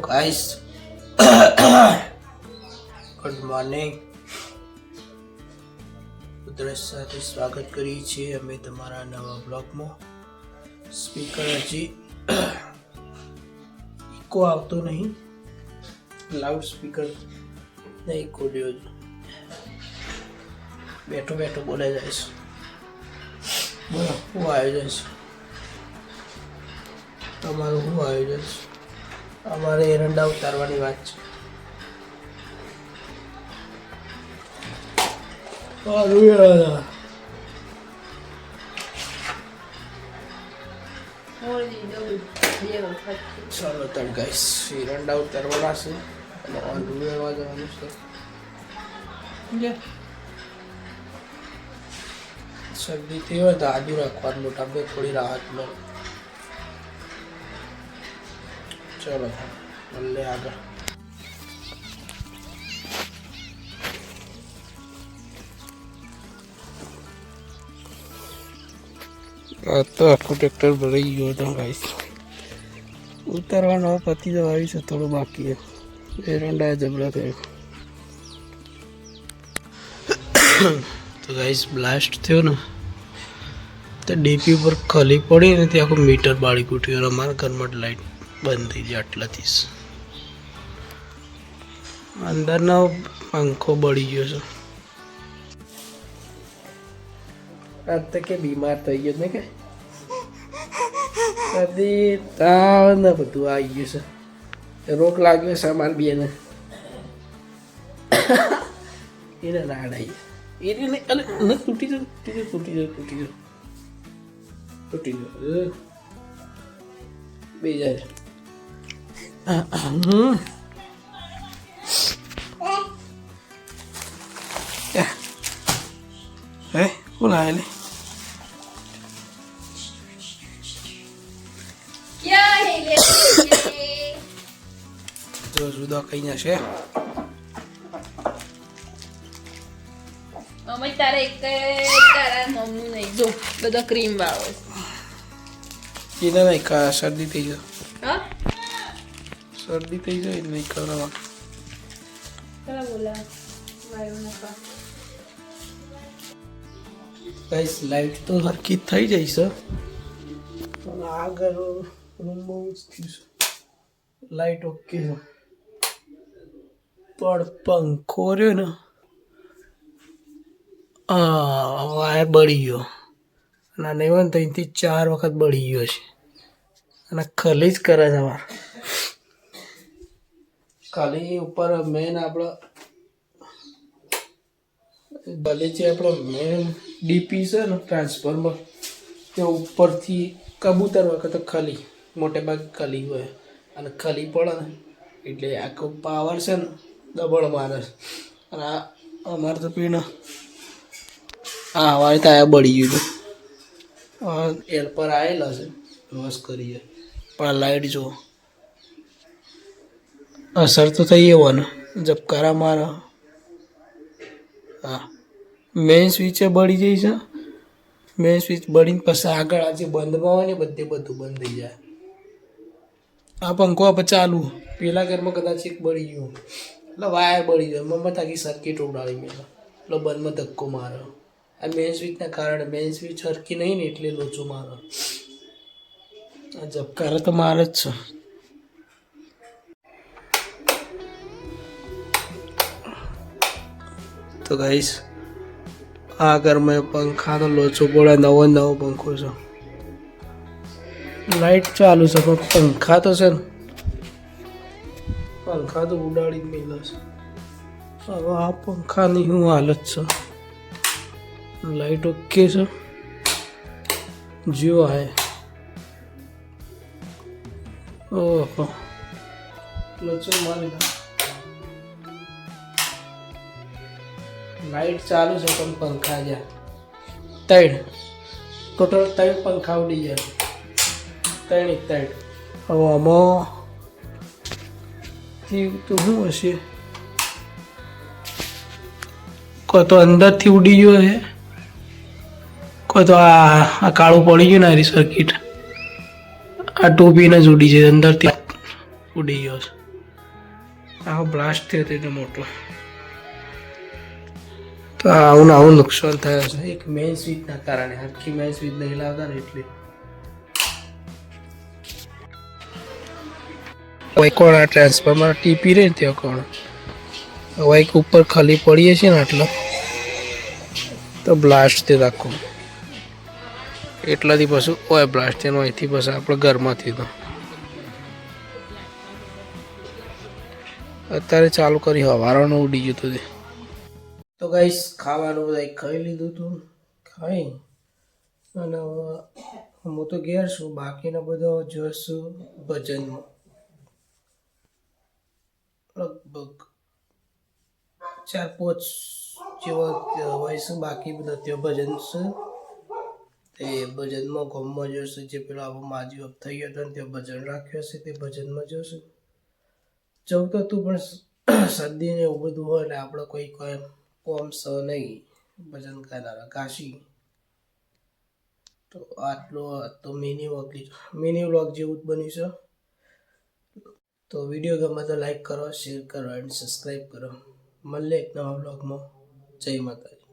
Guys good morning. ઉધરસ સાથે સ્વાગત કરીએ છીએ અમે તમારા નવા બ્લોગમાં. સ્પીકર હજી ઇકો આવતો નહીં, લાઉડ સ્પીકર નહીં ખોલ્યો છે. બેઠો બેઠો બોલે જાય છે. બોલો શું આયોજન છે તમારું? શું આયોજન છે? અમારે એરંડા ઉતારવાની વાત છે. ચાલો તણ ગાઈસ, એરંડા ઉતારવાના છે અને ઓંધું વેળવા જવાનું છે. શરદી થઈ હોય તો આદુ રાખવાનું, મોટા બે થોડી રાહત મળે. ચલો મળે આગળ. આ તો આખું ટ્રેક્ટર ભરાઈ ગયો હતો ગાઈસ. ઉતારવાનો પતિ તો આવી છે, થોડું બાકી એરંડા જબરા થયો. તો ગાઈસ બ્લાસ્ટ થયો ને તો ડીપી ઉપર ખલી પડી ને ત્યાં આખું મીટર બાળી ઉઠ્યું. અમારા ઘરમાં લાઈટ બંધ થઈ જાય આટલાથી. અંદરનો પંખો બળી ગયો છે. આજ તો કે બીમાર થઈ ગયો ને, કે શરદી તાવ ને બધું આવી ગયું છે. રોગ લાગ્યો છે અમારે બેને. એને રાડાઈ એને તૂટી જાય બે જાય. હે બોલાય લે જો જુદા કઈ ના છે. મમ્મી તારે એક તારા મમ્મી નહીં જો બધા ક્રીમ વાળો એને નહીં કા શરદી થઈ જાય. હા શરદી થઈ જાય નહીં કરવા. ચલા બોલા વાયો નકા ગાઈસ લાઈટ તો હરકી થઈ જાય છે પણ આગળ રૂમમાં જ થયું છે. લાઈટ ઓકે છે પણ પંખો રહ્યો ને વાયર બળી ગયો અને નહીં હોય ને ત્રણથી 4 વખત બળી ગયો છે. અને ખલી જ કરે છે અમારે. ખાલી ઉપર મેન આપણો ભલે છે આપણો મેન ડીપી છે ને ટ્રાન્સફોર્મર, તે ઉપરથી કબૂતર વખત ખલી મોટે ભાગે ખલી હોય અને ખલી પડે ને એટલે આખો પાવર છે ને દબણ મારે. અને આ અમારે તો પીને હા હવારે તો આ બળી ગયું હતું. એર પર આવેલા છે વોશ કરીએ પણ લાઈટ જો અસર તો થઈ એવો ને ઝબકારા મારે. હા મેઇન સ્વિચે બળી જાય છે. મેઇન સ્વિચ બળીને પછી આગળ આજે બંધમાં હોય ને બધું બંધ થઈ જાય. આ પંખો આપણે ચાલુ પેલા ઘરમાં કદાચ એક બળી ગયું એટલે વાયર બળી જાય. મમ્મી તાકી સર્કિટ ઉડાડી મેં એટલે બંધમાં ધક્કો મારે. આ મેઇન સ્વિચના કારણે મેઇન સ્વિચ હરકી નહીં ને એટલે લોચો મારે. આ ઝબકારા તો મારે જ છે. તો ગાઈસ આ ઘરમાં પંખાનો લોચો પડે. નવો પંખો છે. લાઈટ ચાલુ છે પણ પંખા તો છે ને પંખા તો ઉડાડી મેલા છે. હવે આ પંખાની શું હાલત છે. લાઈટ ઓકે છે જીઓ હે. ઓહો લોચો મારી લાઈટ ચાલુ છે પણ પંખા જ્યાં 3 ટોટલ 3 પંખા ઉડી જાય. 3 હવે આમાં તો શું હશે? કોઈ તો અંદરથી ઉડી ગયો છે, કોઈ તો આ કાળું પડી ગયું ને સર્કિટ આ ટોપીને જ ઉડી છે અંદરથી ઉડી ગયો છે. આવો બ્લાસ્ટ થયો હતો એટલે મોટો. તો આવું ને આવું નુકસાન થયું છે એક મેઇન સ્વિચના કારણે. આખી મેઇન સ્વિચ નહીં લાવતા ને એટલે. કોણ આ ટ્રાન્સફોર્મર ટીપી રહે ને ત્યાં કોણ હવે એક ઉપર ખાલી પડીએ છીએ ને આટલા તો બ્લાસ્ટ તે રાખું એટલાથી પાછું ઓય બ્લાસ્ટ થયું અહીંથી પછી આપણે ઘરમાંથી તો અત્યારે ચાલુ કરી હવારનું ઉડી ગયું હતું. તો ગાઈસ ખાવાનું બધા ખાઈ લીધું હતું. ખાઈ અને હું તો ઘેર છું. બાકીના બધો જોશું ભજનમાં. લગભગ 4-5 જેવા હોય છે બાકી બધા ત્યાં ભજન છે. તે ભજનમાં ગમમાં જશે જે પેલા માજી અપ થઈ ગયો હતો ને ત્યાં ભજન રાખ્યો છે તે ભજનમાં જશું. જવું તો તું પણ શરદી ને એવું બધું હોય એટલે આપણે કોઈ કોમ સ નહીં ભજન ગાનારા કાશી. તો આટલો તો મિની વ્લોગ જેવું જ બન્યું છે. તો વિડીયો ગમે તો લાઈક કરો, શેર કરો અને સબસ્ક્રાઈબ કરો. મળીએ એક નવા વ્લોગમાં. જય માતાજી.